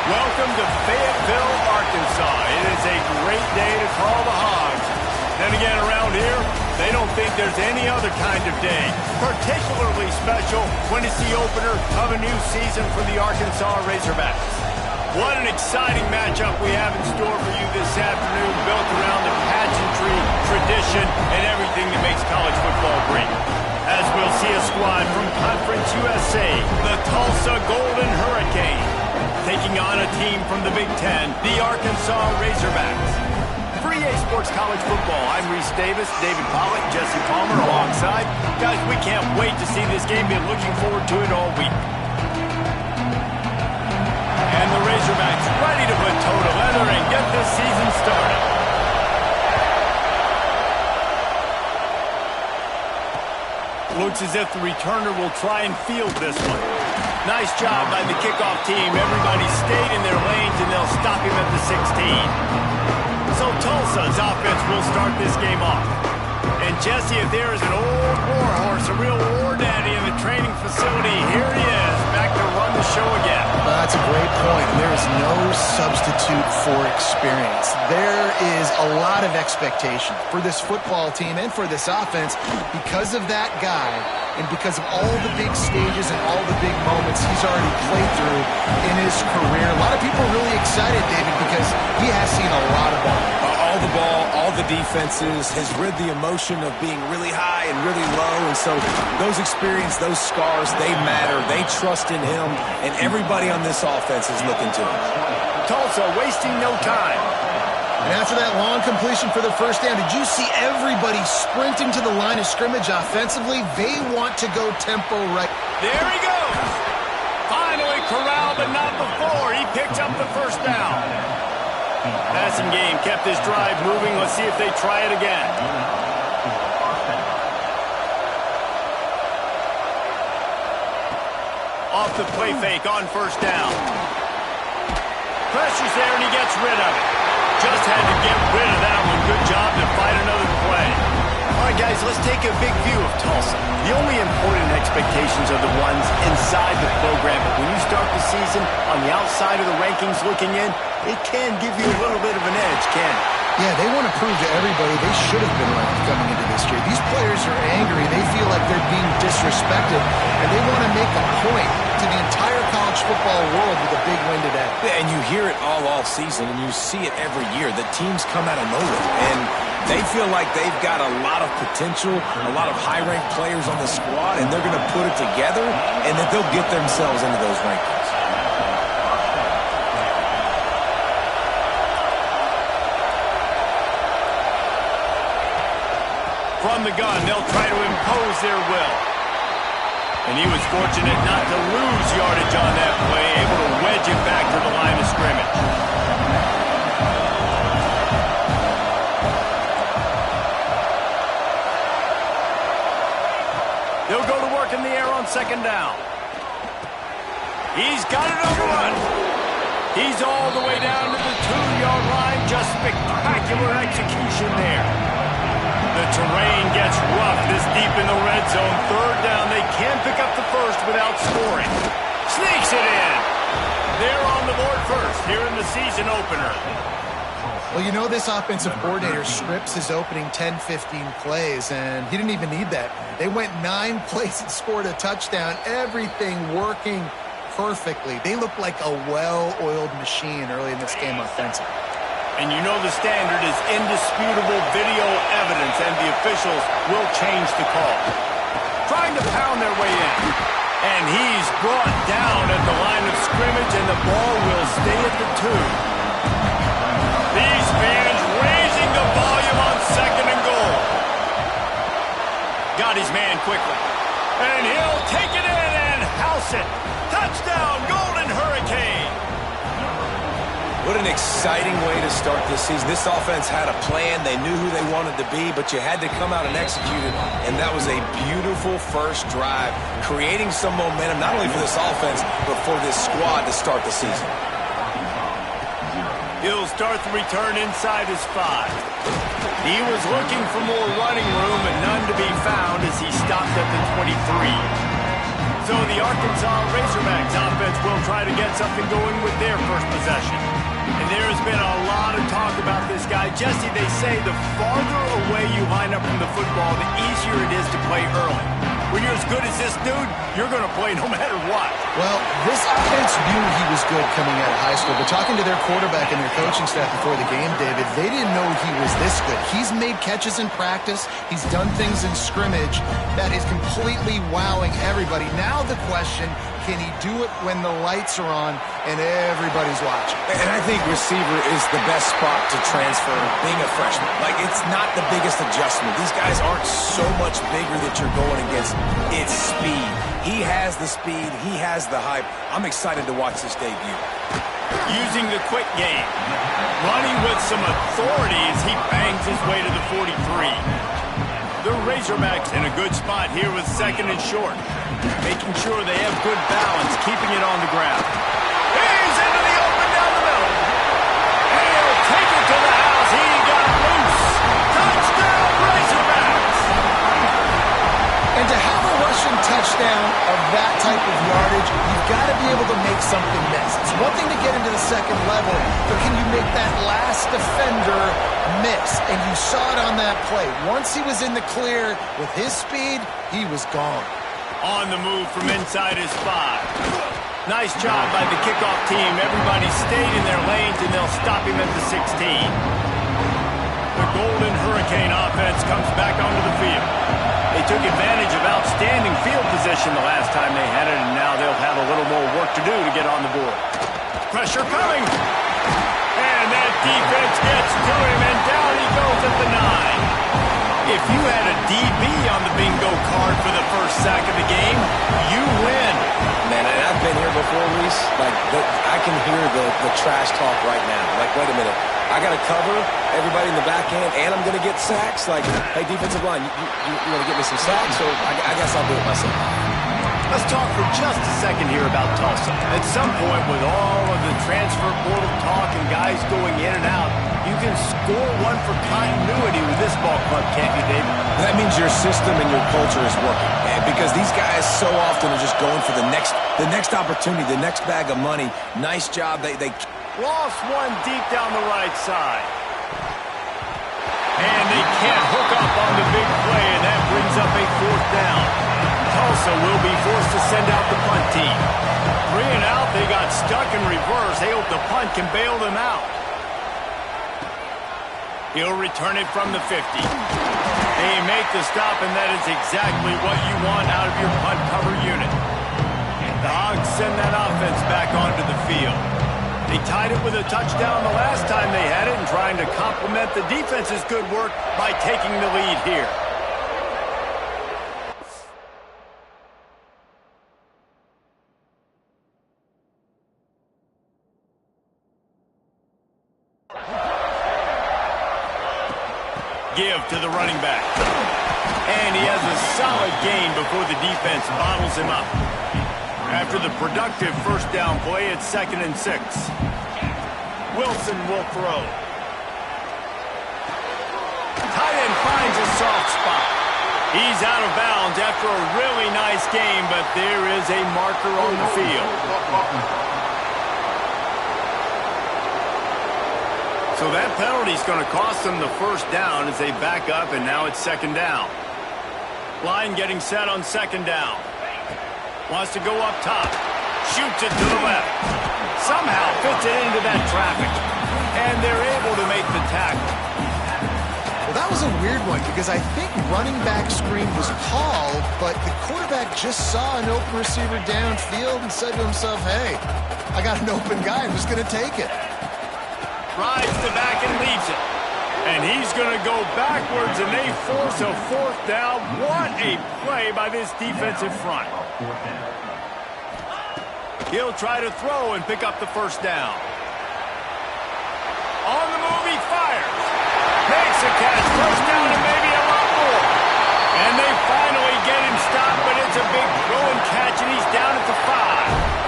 Welcome to Fayetteville, Arkansas. It is a great day to call the Hogs. Then again, around here, they don't think there's any other kind of day. Particularly special when it's the opener of a new season for the Arkansas Razorbacks. What an exciting matchup we have in store for you this afternoon, built around the pageantry, tradition, and everything that makes college football great. As we'll see a squad from Conference USA, the Tulsa Golden Hurricane, taking on a team from the Big Ten, the Arkansas Razorbacks. For EA Sports College Football, I'm Reese Davis, David Pollock, Jesse Palmer alongside. Guys, we can't wait to see this game. Been looking forward to it all week. And the Razorbacks ready to put toe to leather and get this season started. Looks as if the returner will try and field this one. Nice job by the kickoff team. Everybody stayed in their lanes, and they'll stop him at the 16. So Tulsa's offense will start this game off. And Jesse, if there is an old war horse, a real war daddy in the training facility, here he is, back to run the show again. That's a great point. There is no substitute for experience. There is a lot of expectation for this football team and for this offense because of that guy and because of all the big stages and all the big moments he's already played through in his career. A lot of people are really excited, David, because he has seen a lot of ball. All the ball, all the defenses, has rid the emotion of being really high and really low. And so those experiences, those scars, they matter. They trust in him, and everybody on this offense is looking to him. Tulsa wasting no time. And after that long completion for the first down, did you see everybody sprinting to the line of scrimmage offensively? They want to go tempo right. There he goes. Finally corralled, but not before. He picked up the first down. Passing game kept this drive moving. Let's see if they try it again. Off the play fake on first down. Pressure's there, and he gets rid of it. Just had to get rid of that one. Good job to fight another play. All right, guys, let's take a big view of Tulsa. The only important expectations are the ones inside the program. But when you start the season on the outside of the rankings looking in, it can give you a little bit of an edge, can it? Yeah, they want to prove to everybody they should have been ranked coming into this year. These players are angry. They feel like they're being disrespected, and they want to make a point to the entire college football world with a big win today. Yeah, and you hear it all season, and you see it every year. The teams come out of nowhere, and they feel like they've got a lot of potential, a lot of high-ranked players on the squad, and they're going to put it together, and that they'll get themselves into those rankings. From the gun, they'll try to impose their will. And he was fortunate not to lose yardage on that play, able to wedge it back to the line of scrimmage. They'll go to work in the air on second down. He's got it on the run. He's all the way down to the 2-yard line. Just spectacular execution there. The terrain gets rough this deep in the red zone. Third down, they can pick up the first without scoring. Sneaks it in. They're on the board first here in the season opener. Well, you know this offensive coordinator scripts his opening 10-15 plays, and he didn't even need that. They went 9 plays and scored a touchdown. Everything working perfectly. They look like a well-oiled machine early in this game offensively. And you know the standard is indisputable video evidence, and the officials will change the call. Trying to pound their way in. And he's brought down at the line of scrimmage, and the ball will stay at the 2. These fans raising the volume on second and goal. Got his man quickly. And he'll take it in and house it. Touchdown, Golden Hurricane. What an exciting way to start this season. This offense had a plan. They knew who they wanted to be, but you had to come out and execute it, and that was a beautiful first drive, creating some momentum, not only for this offense, but for this squad to start the season. He'll start the return inside his 5. He was looking for more running room, but none to be found as he stopped at the 23. So the Arkansas Razorbacks offense will try to get something going with their first possession. And there has been a lot of talk about this guy. Jesse, they say the farther away you line up from the football, the easier it is to play early. When you're as good as this dude, you're going to play no matter what. Well, this offense knew he was good coming out of high school, but talking to their quarterback and their coaching staff before the game, David, they didn't know he was this good. He's made catches in practice. He's done things in scrimmage that is completely wowing everybody. Now the question, can he do it when the lights are on and everybody's watching? And I think receiver is the best spot to transfer being a freshman. Like, it's not the biggest adjustment. These guys aren't so much bigger that you're going against. It's speed. He has the speed. He has the hype. I'm excited to watch this debut. Using the quick game. Running with some authority as he bangs his way to the 43. The Razorbacks in a good spot here with second and short. Making sure they have good balance, keeping it on the ground. He's into the open down the middle. And he'll take it to the house. He got loose. Touchdown, Razorbacks! And to have a rushing touchdown of that type of yardage, you've got to be able to make something miss. It's one thing to get into the second level, but can you make that last defender miss? And you saw it on that play. Once he was in the clear with his speed, he was gone. On the move from inside his 5. Nice job by the kickoff team. Everybody stayed in their lanes, and they'll stop him at the 16. The Golden Hurricane offense comes back onto the field. They took advantage of outstanding field position the last time they had it, and now they'll have a little more work to do to get on the board. Pressure coming. And that defense gets to him, and down he goes at the 9. If you had a DB on the bingo card for the first sack of the game, you win. Man, and I've been here before, Reese. Like, I can hear the trash talk right now. Like, wait a minute. I got to cover everybody in the back end, and I'm going to get sacks. Like, hey, defensive line, you want to get me some sacks? So I guess I'll do it myself. Let's talk for just a second here about Tulsa. At some point, with all of the transfer portal talk and guys going in and out, you can score one for continuity with this ball club, can't you, David? That means your system and your culture is working. And because these guys so often are just going for the next opportunity, the next bag of money. Nice job. They lost one deep down the right side. And they can't hook up on the big play, and that brings up a 4th down. Tulsa will be forced to send out the punt team. 3 and out, they got stuck in reverse. They hope the punt can bail them out. He'll return it from the 50. They make the stop, and that is exactly what you want out of your punt cover unit. The Hogs send that offense back onto the field. They tied it with a touchdown the last time they had it and trying to complement the defense's good work by taking the lead here. Give to the running back. And he has a solid gain before the defense bottles him up. After the productive first down play, it's 2nd and 6. Wilson will throw. Tight end finds a soft spot. He's out of bounds after a really nice game, but there is a marker on the field. So that penalty is going to cost them the first down as they back up, and now it's 2nd down. Line getting set on 2nd down. Wants to go up top. Shoots it to the left. Somehow fits it into that traffic. And they're able to make the tackle. Well, that was a weird one because I think running back screen was called, but the quarterback just saw an open receiver downfield and said to himself, hey, I got an open guy. I'm just going to take it. Rides the back and leaves it. And he's going to go backwards, and they force a 4th down. What a play by this defensive front. He'll try to throw and pick up the first down. On the move, he fires. Makes a catch, first down, and maybe a lot more. And they finally get him stopped, but it's a big throw and catch, and he's down at the 5.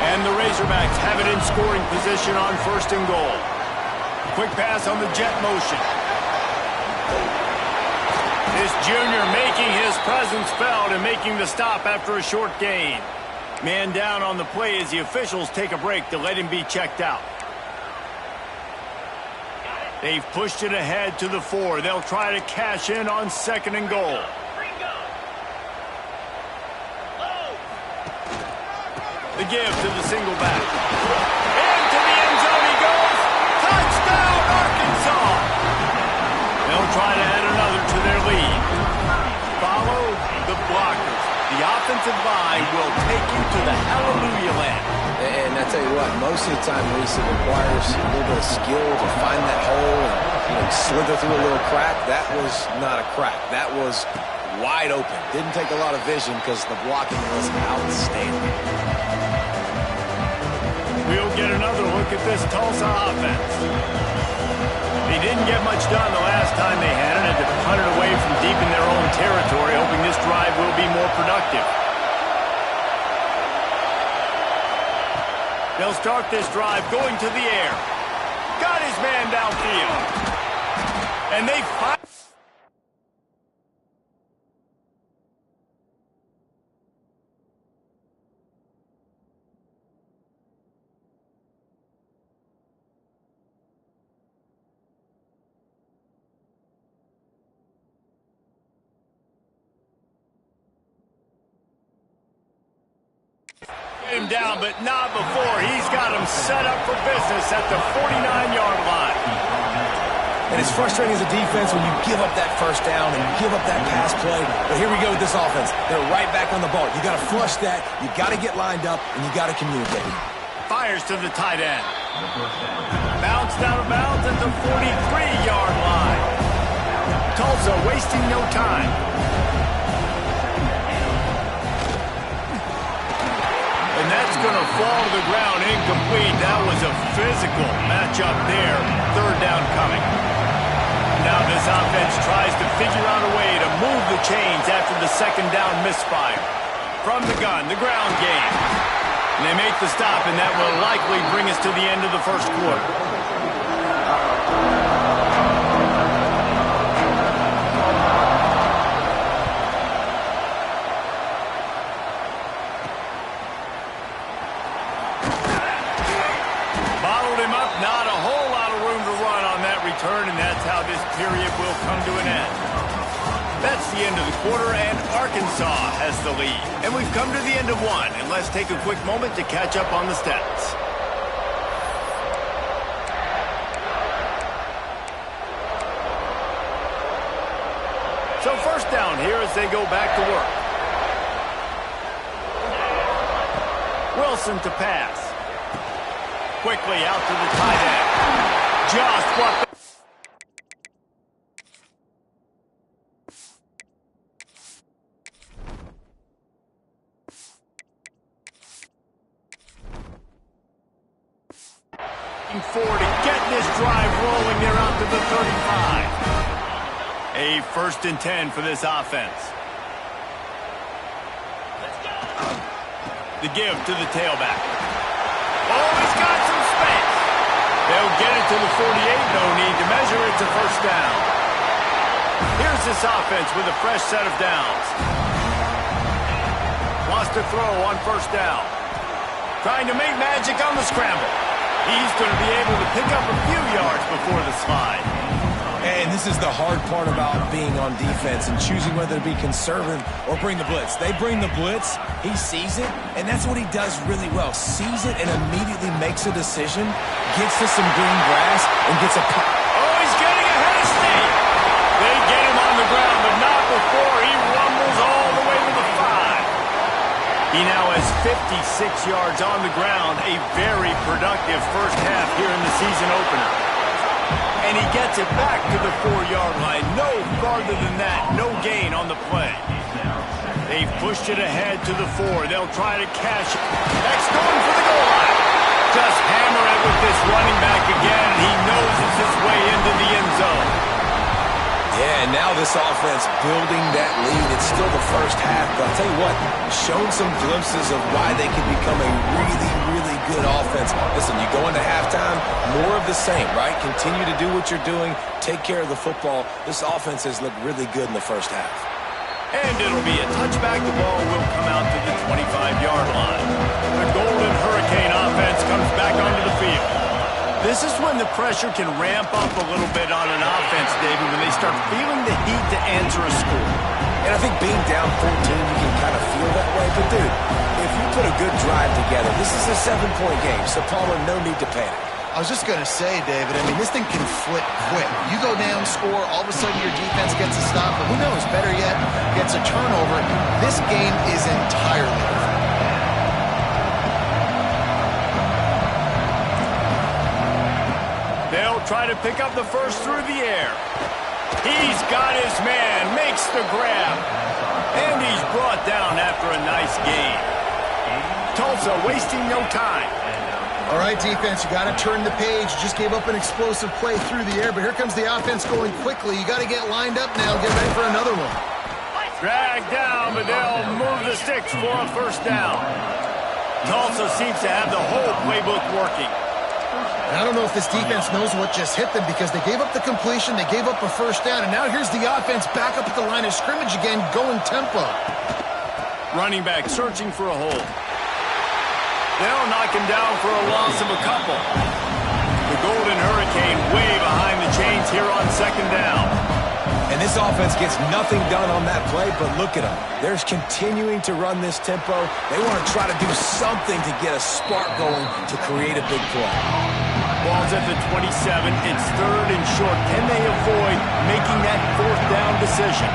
And the Razorbacks have it in scoring position on 1st and goal. Quick pass on the jet motion. This junior making his presence felt and making the stop after a short gain. Man down on the play as the officials take a break to let him be checked out. They've pushed it ahead to the 4. They'll try to cash in on 2nd and goal. The give to the single back. Into the end zone he goes. Touchdown, Arkansas! They'll try to add another to their lead. Follow the blockers. The offensive line will take you to the hallelujah land. And I tell you what, most of the time, Reese, it requires a little bit of skill to find that hole and slither through a little crack. That was not a crack. That was wide open. Didn't take a lot of vision because the blocking was outstanding. We'll get another look at this Tulsa offense. They didn't get much done the last time they had it, and to punt it away from deep in their own territory, hoping this drive will be more productive. They'll start this drive going to the air. Got his man downfield. And they fire. Him down, but not before. He's got him set up for business at the 49-yard line. And it's frustrating as a defense when you give up that first down and you give up that pass play. But here we go with this offense. They're right back on the ball. You got to flush that. You got to get lined up, and you got to communicate. Fires to the tight end. Bounced out of bounds at the 43-yard line. Tulsa wasting no time. And that's going to fall to the ground incomplete. That was a physical matchup there. 3rd down coming. Now this offense tries to figure out a way to move the chains after the 2nd down misfire. From the gun, the ground game. And they make the stop, and that will likely bring us to the end of the 1st quarter. And that's how this period will come to an end. That's the end of the quarter, and Arkansas has the lead. And we've come to the end of one, and let's take a quick moment to catch up on the stats. So 1st down here as they go back to work. Wilson to pass. Quickly out to the tight end. Just what the 40, getting this drive rolling there out to the 35. A 1st and 10 for this offense. The give to the tailback. Oh, he's got some space. They'll get it to the 48. No need to measure. It's a 1st down. Here's this offense with a fresh set of downs. Wants to throw on 1st down. Trying to make magic on the scramble. He's going to be able to pick up a few yards before the slide. And this is the hard part about being on defense and choosing whether to be conservative or bring the blitz. They bring the blitz, he sees it, and that's what he does really well. Sees it and immediately makes a decision, gets to some green grass, and gets a... Oh, he's getting ahead of steam. They get him on the ground, but not before he rumbles all the way to the 5. He now has 56 yards on the ground, a very productive first half here in the season opener. And he gets it back to the 4-yard line. No farther than that. No gain on the play. They've pushed it ahead to the 4. They'll try to cash it. That's going for the goal line. Just hammer it with this running back again. He knows it's his way into the end zone. Yeah, and now this offense building that lead. It's still the first half, but I'll tell you what, shown some glimpses of why they can become a really, really good offense offense. Listen, you go into halftime, more of the same, right? Continue to do what you're doing, take care of the football. This offense has looked really good in the first half. And it'll be a touchback. The ball will come out to the 25-yard line. The Golden Hurricane offense comes back onto the field. This is when the pressure can ramp up a little bit on an offense, David, when they start feeling the heat to answer a score. And I think being down 14, you can kind of feel that way. But, dude, if you put a good drive together, this is a 7-point game, so Palmer, no need to panic. I was just going to say, David, I mean, this thing can flip quick. You go down, score, all of a sudden your defense gets a stop, but who knows, better yet, gets a turnover. This game is entirely different. They'll try to pick up the first through the air. He's got his man, makes the grab, and he's brought down after a nice gain. Tulsa wasting no time. All right, defense, you got to turn the page. Just gave up an explosive play through the air, but here comes the offense going quickly. You got to get lined up now, get ready for another one. Dragged down, but they'll move the sticks for a first down. Tulsa seems to have the whole playbook working. And I don't know if this defense knows what just hit them because they gave up the completion, they gave up a first down, and now here's the offense back up at the line of scrimmage again, going tempo. Running back searching for a hole. They'll knock him down for a loss of a couple. The Golden Hurricane way behind the chains here on second down. And this offense gets nothing done on that play, but look at them. They're continuing to run this tempo. They want to try to do something to get a spark going to create a big play. Ball's at the 27. It's third and short. Can they avoid making that fourth down decision?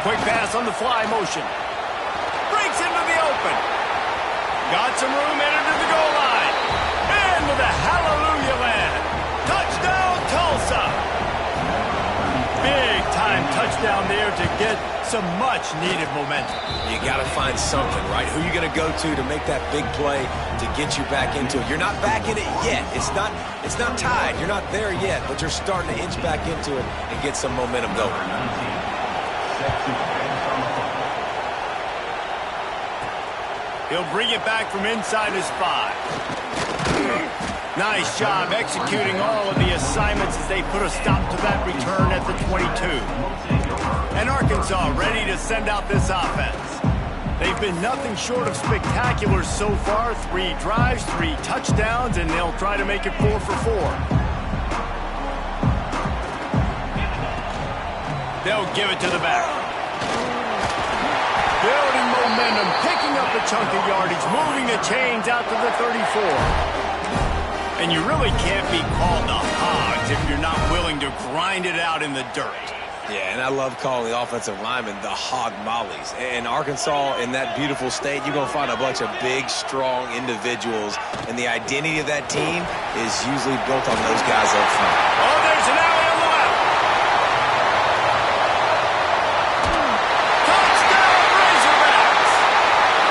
Quick pass on the fly motion. Breaks into the open. Got some room, entered to the goal line. And to the hallelujah land. Touchdown, Tulsa. Big-time touchdown there to get some much-needed momentum. You got to find something, right? Who are you going to go to make that big play to get you back into it? You're not back in it yet. It's not tied. You're not there yet, but you're starting to inch back into it and get some momentum going. He'll bring it back from inside his 5. Nice job executing all of the assignments as they put a stop to that return at the 22. And Arkansas ready to send out this offense. They've been nothing short of spectacular so far. 3 drives, 3 touchdowns, and they'll try to make it 4 for 4. They'll give it to the back. Building momentum, picking up a chunk of yardage, moving the chains out to the 34. And you really can't be called the Hogs if you're not willing to grind it out in the dirt. Yeah, and I love calling the offensive linemen the hog mollies. And Arkansas, in that beautiful state, you're going to find a bunch of big, strong individuals. And the identity of that team is usually built on those guys up front. Oh, there's an alley on the left. Touchdown, Razorbacks!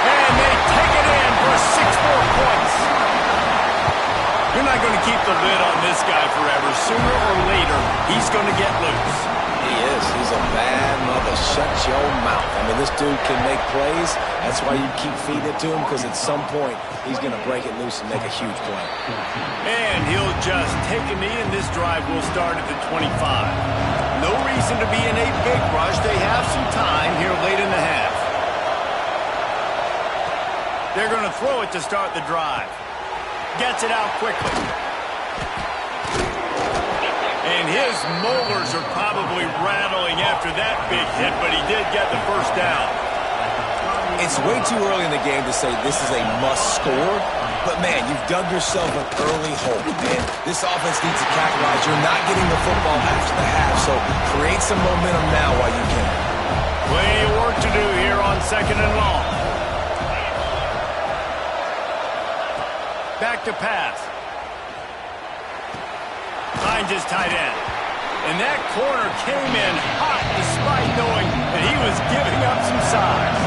And they take it in for 6 more points. You're not going to keep the lid on this guy forever. Sooner or later, he's going to get loose. He is. He's a bad mother. Shut your mouth. I mean, this dude can make plays. That's why you keep feeding it to him, because at some point, he's going to break it loose and make a huge play. And he'll just take a knee, and this drive will start at the 25. No reason to be in a big rush. They have some time here late in the half. They're going to throw it to start the drive. Gets it out quickly. And his molars are probably rattling after that big hit, but he did get the first down. It's way too early in the game to say this is a must score, but man, you've dug yourself an early hole, and this offense needs to capitalize. You're not getting the football after the half, so create some momentum now while you can. Plenty of work to do here on second and long. Back to pass. Finds his tight end. And that corner came in hot despite knowing that he was giving up some size.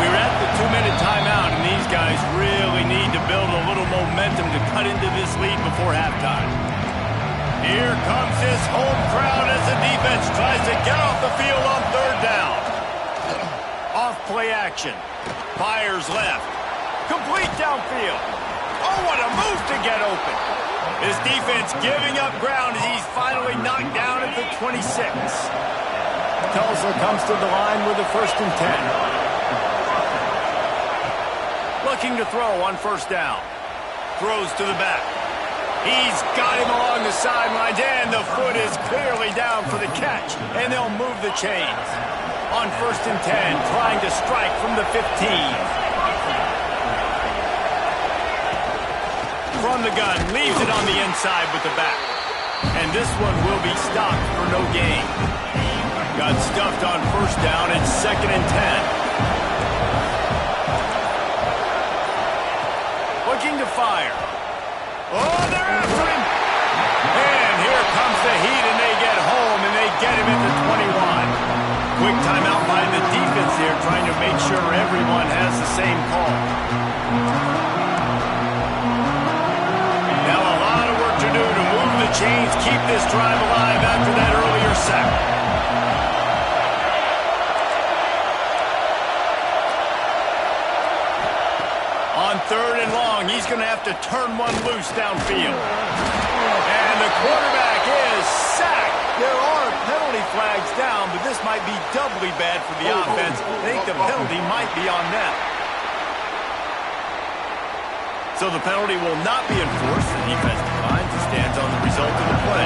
We're at the 2-minute timeout, and these guys really need to build a little momentum to cut into this lead before halftime. Here comes this home crowd as the defense tries to get off the field on third down. Off play action. Fires left. Complete downfield. Oh, what a move to get open. His defense giving up ground as he's finally knocked down at the 26. Tulsa comes to the line with a 1st and 10. Looking to throw on 1st down. Throws to the back. He's got him along the sidelines, and the foot is clearly down for the catch, and they'll move the chains. On 1st and 10, trying to strike from the 15. From the gun, leaves it on the inside with the back. And this one will be stopped for no gain. Got stuffed on 1st down, and 2nd and 10. Looking to fire. Oh, they're after him. And here comes the heat, and they get home, and they get him at the 21. Quick timeout by the defense here, trying to make sure everyone has the same call. Now a lot of work to do to move the chains, keep this drive alive after that earlier sack. On 3rd and long, he's going to have to turn one loose downfield. And the quarterback is sacked. There are penalty flags down, but this might be doubly bad for the offense. I think the penalty might be on them. So the penalty will not be enforced. The defense declines and stands on the result of the play.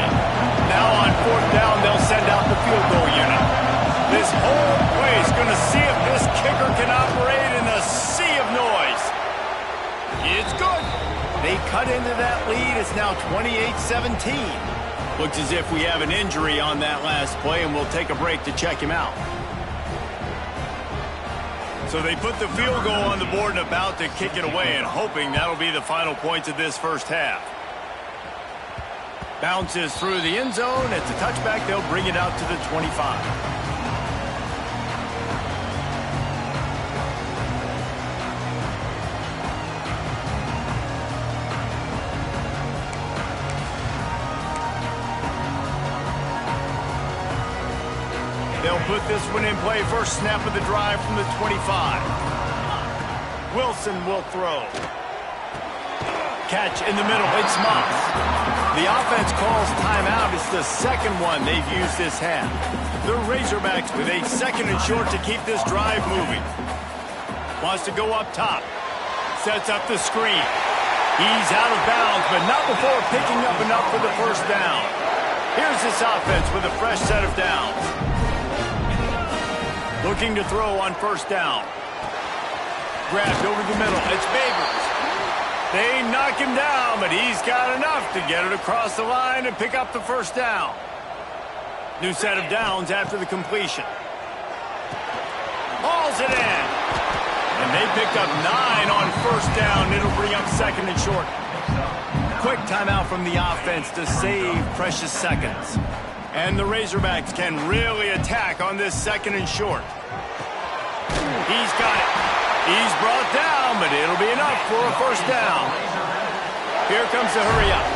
Now on 4th down, they'll send out the field goal unit. This whole play is going to see if this kicker can operate in a sea of noise. It's good. They cut into that lead. It's now 28-17. Looks as if we have an injury on that last play, and we'll take a break to check him out. So they put the field goal on the board and about to kick it away, and hoping that'll be the final points of this 1st half. Bounces through the end zone. It's a touchback. They'll bring it out to the 25. They'll put this one in play. First snap of the drive from the 25. Wilson will throw. Catch in the middle. It's Moss. The offense calls timeout. It's the 2nd one they've used this half. The Razorbacks with a 2nd and short to keep this drive moving. Wants to go up top. Sets up the screen. He's out of bounds, but not before picking up enough for the 1st down. Here's this offense with a fresh set of downs. Looking to throw on 1st down. Grabbed over the middle. It's Babers. They knock him down, but he's got enough to get it across the line and pick up the 1st down. New set of downs after the completion. Hauls it in. And they picked up 9 on 1st down. It'll bring up 2nd and short. Quick timeout from the offense to save precious seconds. And the Razorbacks can really attack on this 2nd and short. He's got it. He's brought down, but it'll be enough for a 1st down. Here comes the hurry up.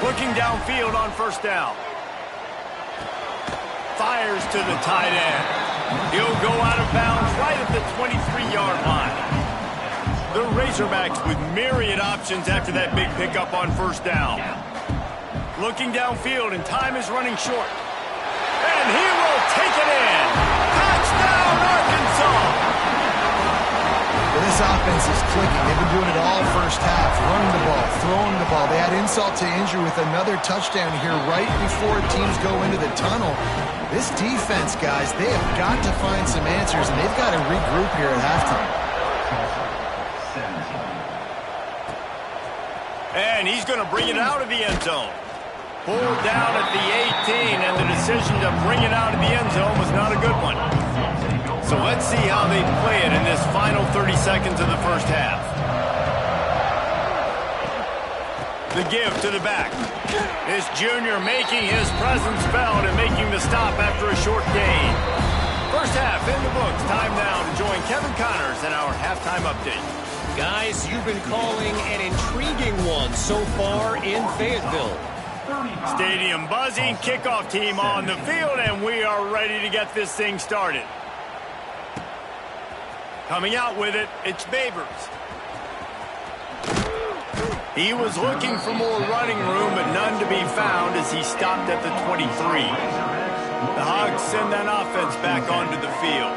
Looking downfield on 1st down. Fires to the tight end. He'll go out of bounds right at the 23-yard line. The Razorbacks with myriad options after that big pickup on 1st down. Looking downfield, and time is running short. And he will take it in. Touchdown, Arkansas! Well, this offense is clicking. They've been doing it all 1st half. Running the ball, throwing the ball. They add insult to injury with another touchdown here right before teams go into the tunnel. This defense, guys, they have got to find some answers, and they've got to regroup here at halftime. And he's going to bring it out of the end zone. Pulled down at the 18, and the decision to bring it out of the end zone was not a good one. So let's see how they play it in this final 30 seconds of the 1st half. The give to the back. This junior making his presence felt and making the stop after a short gain. 1st half in the books. Time now to join Kevin Connors in our halftime update. Guys, you've been calling an intriguing one so far in Fayetteville. Stadium buzzing, kickoff team on the field, and we are ready to get this thing started. Coming out with it, it's Babers. He was looking for more running room, but none to be found as he stopped at the 23. The Hogs send that offense back onto the field.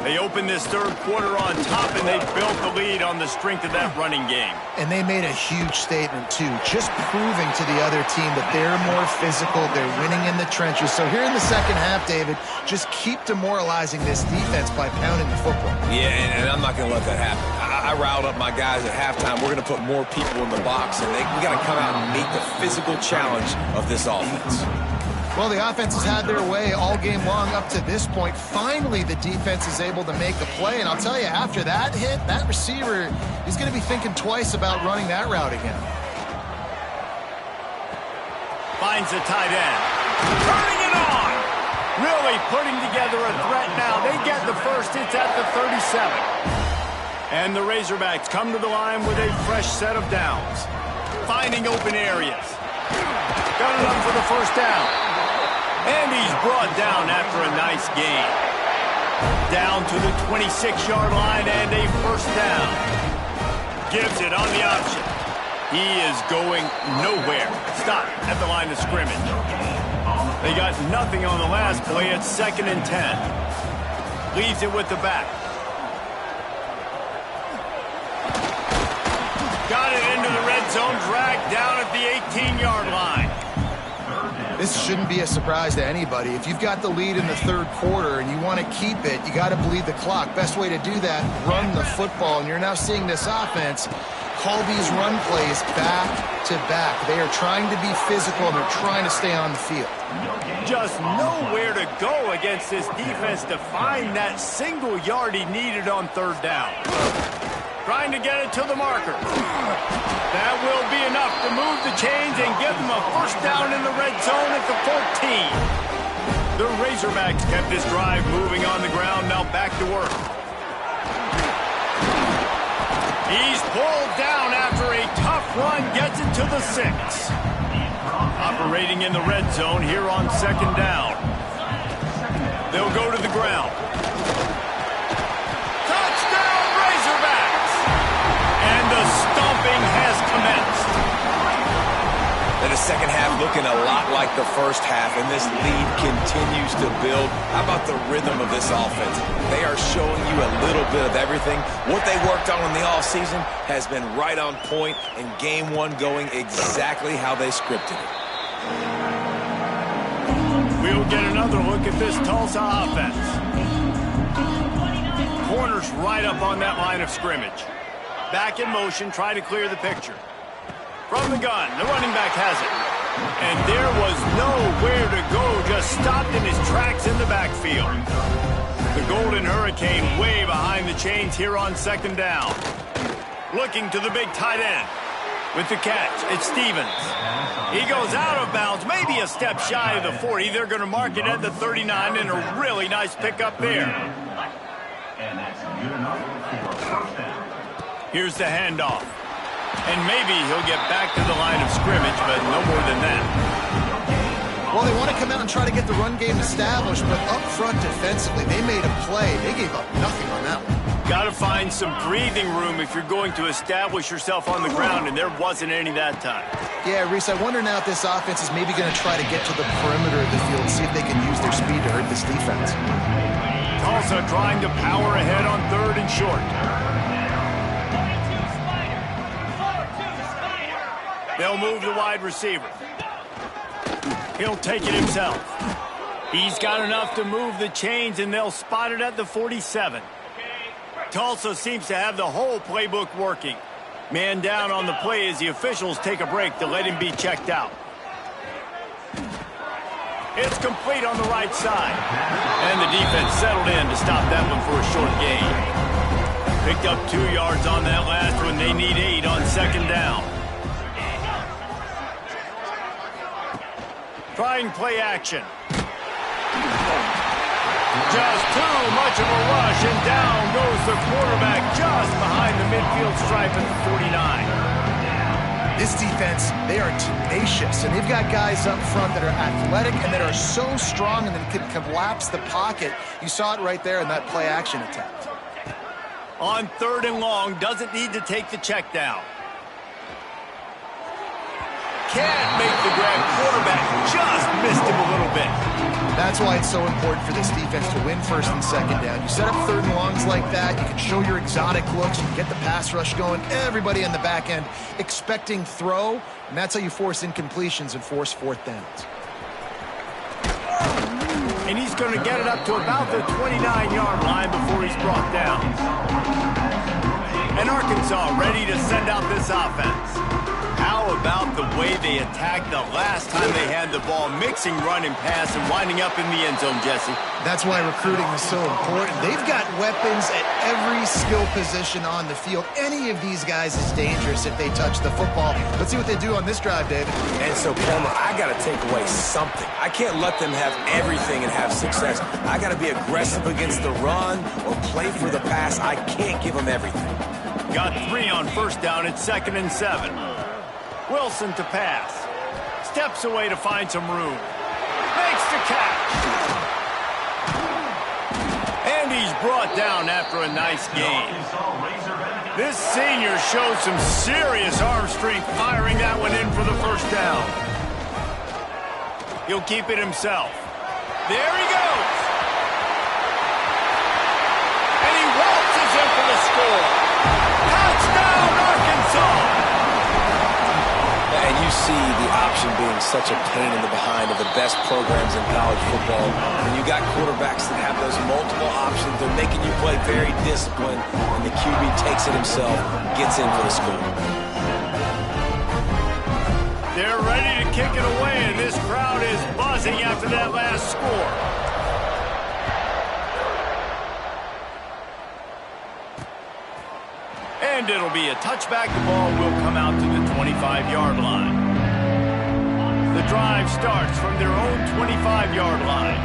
They open this third quarter on top, and they built the lead on the strength of that running game. And they made a huge statement, too, just proving to the other team that they're more physical, they're winning in the trenches. So here in the second half, David, just keep demoralizing this defense by pounding the football. Yeah, and I'm not going to let that happen. I riled up my guys at halftime. We're going to put more people in the box, and we got to come out and meet the physical challenge of this offense. Well, the offense has had their way all game long up to this point. Finally, the defense is able to make a play. And I'll tell you, after that hit, that receiver is going to be thinking twice about running that route again. Finds the tight end. Turning it on. Really putting together a threat now. They get the first. It's at the 37. And the Razorbacks come to the line with a fresh set of downs. Finding open areas. Got enough for the first down. And he's brought down after a nice gain. Down to the 26-yard line and a first down. Gives it on the option. He is going nowhere. Stop at the line of scrimmage. They got nothing on the last play. It's 2nd and 10. Leaves it with the back. Got it into the red zone. Dragged down at the 18-yard line. This shouldn't be a surprise to anybody. If you've got the lead in the third quarter and you want to keep it, you got to bleed the clock. Best way to do that, run the football. And you're now seeing this offense call these run plays back to back. They are trying to be physical, and they're trying to stay on the field. Just nowhere to go against this defense to find that single yard he needed on third down. Trying to get it to the marker. That will be enough to move the chains and give them a first down in the red zone at the 14. The Razorbacks kept this drive moving on the ground, now back to work. He's pulled down after a tough run, gets it to the 6. Operating in the red zone here on 2nd down. They'll go to the ground. Touchdown, Razorbacks! And the stomping has commenced. And the second half looking a lot like the first half, and this lead continues to build. How about the rhythm of this offense? They are showing you a little bit of everything. What they worked on in the offseason has been right on point, and game one going exactly how they scripted it. We'll get another look at this Tulsa offense. Corners right up on that line of scrimmage. Back in motion, try to clear the picture. From the gun, the running back has it. And there was nowhere to go, just stopped in his tracks in the backfield. The Golden Hurricane way behind the chains here on 2nd down. Looking to the big tight end. With the catch, it's Stevens. He goes out of bounds, maybe a step shy of the 40. They're going to mark it at the 39, and a really nice pickup there. Here's the handoff. And maybe he'll get back to the line of scrimmage, but no more than that. Well, they want to come out and try to get the run game established, but up front defensively, they made a play. They gave up nothing on that one. Got to find some breathing room if you're going to establish yourself on the ground, and there wasn't any that time. Yeah, Reese, I wonder now if this offense is maybe going to try to get to the perimeter of the field and see if they can use their speed to hurt this defense. Tulsa trying to power ahead on 3rd and short. They'll move the wide receiver. He'll take it himself. He's got enough to move the chains, and they'll spot it at the 47. Tulsa seems to have the whole playbook working. Man down on the play as the officials take a break to let him be checked out. It's complete on the right side. And the defense settled in to stop that one for a short gain. Picked up 2 yards on that last one. They need 8 on 2nd down. Trying play action. Just too much of a rush, and down goes the quarterback just behind the midfield stripe at the 49. This defense, they are tenacious, and they've got guys up front that are athletic and that are so strong and that can collapse the pocket. You saw it right there in that play-action attempt. On 3rd and long, doesn't need to take the check down. Can't make the grab. Quarterback just missed him a little bit. That's why it's so important for this defense to win 1st and 2nd down. You set up 3rd and longs like that, you can show your exotic looks, you can get the pass rush going, everybody in the back end expecting throw, and that's how you force incompletions and force 4th downs. And he's going to get it up to about the 29-yard line before he's brought down. And Arkansas ready to send out this offense. How about the way they attacked the last time they had the ball, mixing run and pass and winding up in the end zone, Jesse? That's why recruiting is so important. They've got weapons at every skill position on the field. Any of these guys is dangerous if they touch the football. Let's see what they do on this drive, David. And so, Palmer, I got to take away something. I can't let them have everything and have success. I got to be aggressive against the run or play for the pass. I can't give them everything. Got 3 on 1st down. It's 2nd and 7. Wilson to pass. Steps away to find some room. Makes the catch. And he's brought down after a nice gain. This senior shows some serious arm strength firing that one in for the 1st down. He'll keep it himself. There he goes. And he waltzes in for the score. Touchdown, Arkansas. And you see the option being such a pain in the behind of the best programs in college football. When you got quarterbacks that have those multiple options, they're making you play very disciplined, and the QB takes it himself, gets in for the score. They're ready to kick it away, and this crowd is buzzing after that last score. And it'll be a touchback. The ball will come out to the 25-yard line. The drive starts from their own 25-yard line.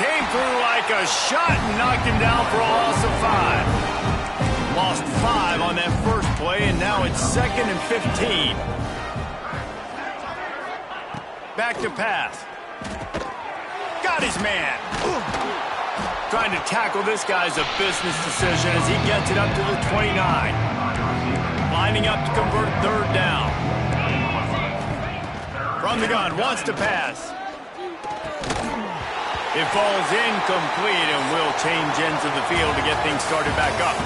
Came through like a shot and knocked him down for a loss of 5. Lost 5 on that first play, and now it's 2nd and 15. Back to pass. Got his man. Trying to tackle this guy's a business decision as he gets it up to the 29. Lining up to convert 3rd down. From the gun, wants to pass. It falls incomplete and will change ends of the field to get things started back up.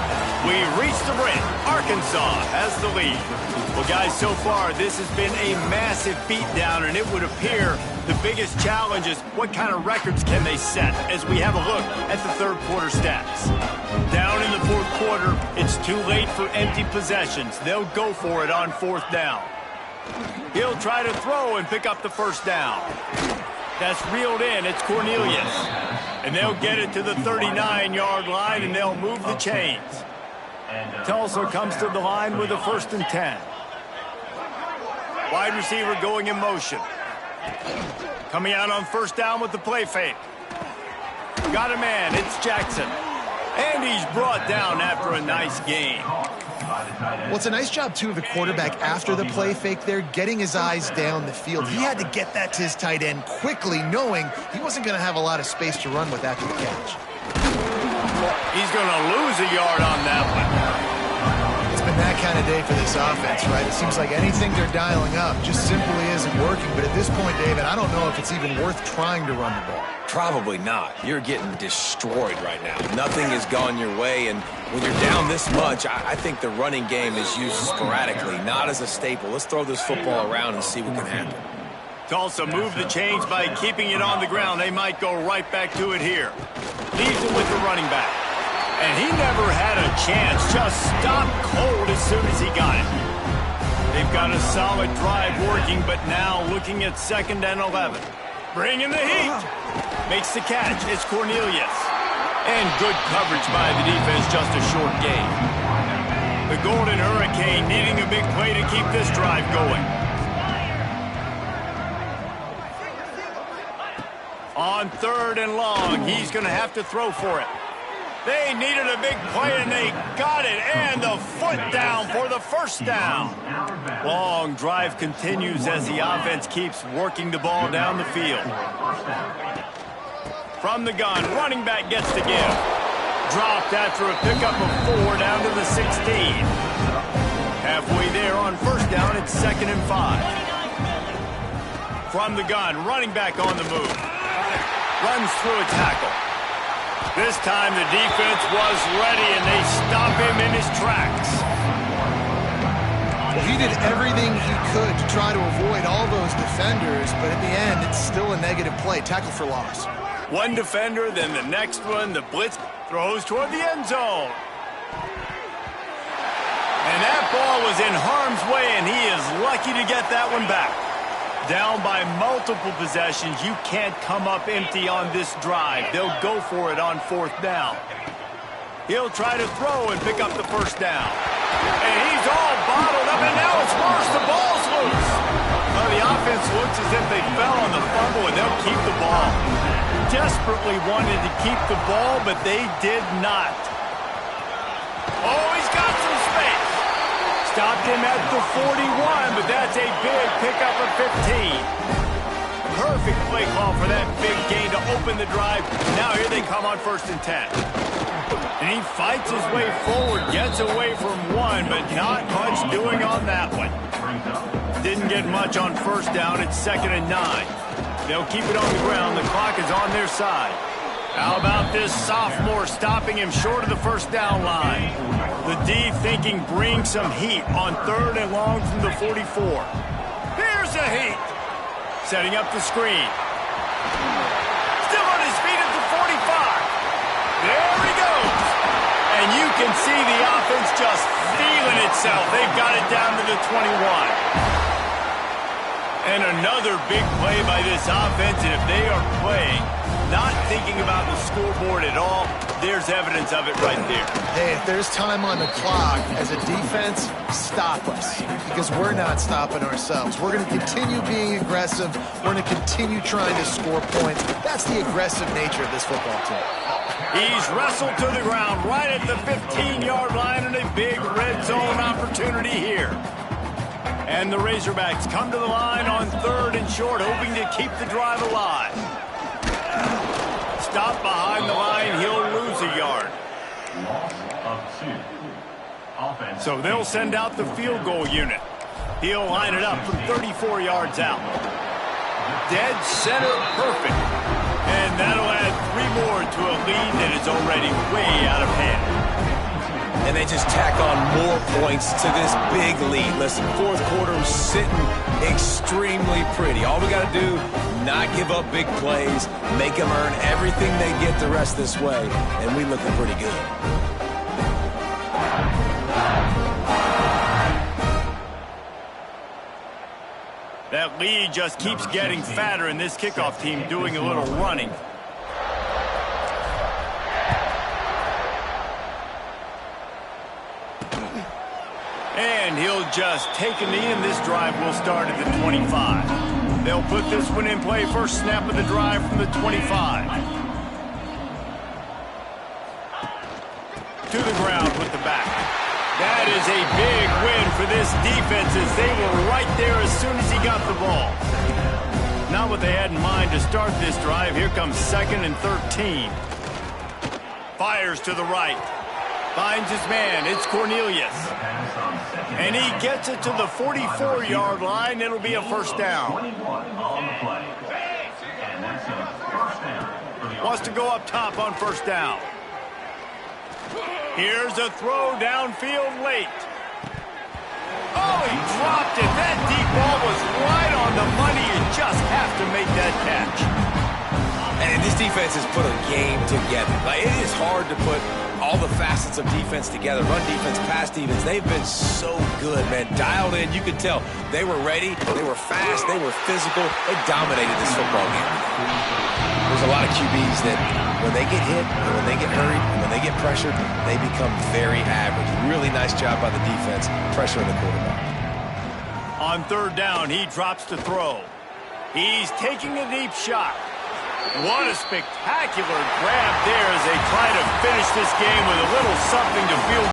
We reach the brink. Arkansas has the lead. Well, guys, so far this has been a massive beatdown, and it would appear the biggest challenge is what kind of records can they set as we have a look at the 3rd quarter stats. Down in the 4th quarter, it's too late for empty possessions. They'll go for it on 4th down. He'll try to throw and pick up the 1st down. That's reeled in. It's Cornelius. And they'll get it to the 39-yard line, and they'll move the chains. Tulsa comes to the line with a 1st and 10. Wide receiver going in motion. Coming out on 1st down with the play fake. Got a man. It's Jackson. And he's brought down after a nice gain. Well, it's a nice job, too, of the quarterback after the play fake there, getting his eyes down the field. He had to get that to his tight end quickly, knowing he wasn't going to have a lot of space to run with after the catch. He's going to lose a yard on that one. It's been that kind of day for this offense, right? It seems like anything they're dialing up just simply isn't working. But at this point, David, I don't know if it's even worth trying to run the ball. Probably not. You're getting destroyed right now. Nothing has gone your way, and when you're down this much, I think the running game is used sporadically, not as a staple. Let's throw this football around and see what can happen. Tulsa moved the chains by keeping it on the ground. They might go right back to it here. Leaves it with the running back. And he never had a chance. Just stopped cold as soon as he got it. They've got a solid drive working, but now looking at 2nd and 11. Bringing the heat. Makes the catch. It's Cornelius. And good coverage by the defense, just a short gain. The Golden Hurricane needing a big play to keep this drive going. On 3rd and long, he's going to have to throw for it. They needed a big play, and they got it, and the foot down for the first down. Long drive continues as the offense keeps working the ball down the field. From the gun, running back gets to give. Dropped after a pickup of 4 down to the 16. Halfway there on first down, it's 2nd and 5. From the gun, running back on the move. Runs through a tackle. This time the defense was ready, and they stop him in his tracks. Well, he did everything he could to try to avoid all those defenders, but in the end, it's still a negative play. Tackle for loss. One defender, then the next one. The blitz throws toward the end zone. And that ball was in harm's way, and he is lucky to get that one back. Down by multiple possessions, you can't come up empty on this drive. They'll go for it on 4th down. He'll try to throw and pick up the first down. And he's all bottled up, and now it's worse. The ball's loose. Well, the offense looks as if they fell on the fumble, and they'll keep the ball. Desperately wanted to keep the ball, but they did not. Oh, he's got some space. Stopped him at the 41, but that's a big pickup of 15. Perfect play call for that big gain to open the drive. Now here they come on 1st and 10. And he fights his way forward, gets away from one, but not much doing on that one. Didn't get much on 1st down. It's 2nd and 9. They'll keep it on the ground. The clock is on their side. How about this sophomore stopping him short of the first down line? The D thinking bring some heat on 3rd and long from the 44. Here's the heat. Setting up the screen. Still on his feet at the 45. There he goes. And you can see the offense just feeling itself. They've got it down to the 21. And another big play by this offense, and if they are playing, not thinking about the scoreboard at all, there's evidence of it right there. Hey, if there's time on the clock, as a defense, stop us. Because we're not stopping ourselves. We're going to continue being aggressive. We're going to continue trying to score points. That's the aggressive nature of this football team. He's wrestled to the ground right at the 15-yard line, and a big red zone opportunity here. And the Razorbacks come to the line on 3rd and short, hoping to keep the drive alive. Stop behind the line, he'll lose a yard. So they'll send out the field goal unit. He'll line it up from 34 yards out. Dead center perfect. And that'll add 3 more to a lead that is already way out of hand. And they just tack on more points to this big lead. Listen, 4th quarter was sitting extremely pretty. All we got to do, not give up big plays, make them earn everything they get the rest this way, and we looking pretty good. That lead just keeps getting fatter, and this kickoff team doing a little running. And he'll just take a knee, and this drive will start at the 25. They'll put this one in play. First snap of the drive from the 25. To the ground with the back. That is a big win for this defense, as they were right there as soon as he got the ball. Not what they had in mind to start this drive. Here comes 2nd and 13. Fires to the right. Finds his man. It's Cornelius. And he gets it to the 44-yard line. It'll be a first down. Wants to go up top on first down. Here's a throw downfield late. Oh, he dropped it. That deep ball was right on the money. You just have to make that catch. And this defense has put a game together. Like, it is hard to put all the facets of defense together. Run defense, pass defense. They've been so good, man. Dialed in. You could tell they were ready. They were fast. They were physical. They dominated this football game. There's a lot of QBs that when they get hit, and when they get hurried, and when they get pressured, they become very average. Really nice job by the defense, pressuring the quarterback. On 3rd down, he drops to throw. He's taking a deep shot. What a spectacular grab there as they try to finish this game with a little something to feel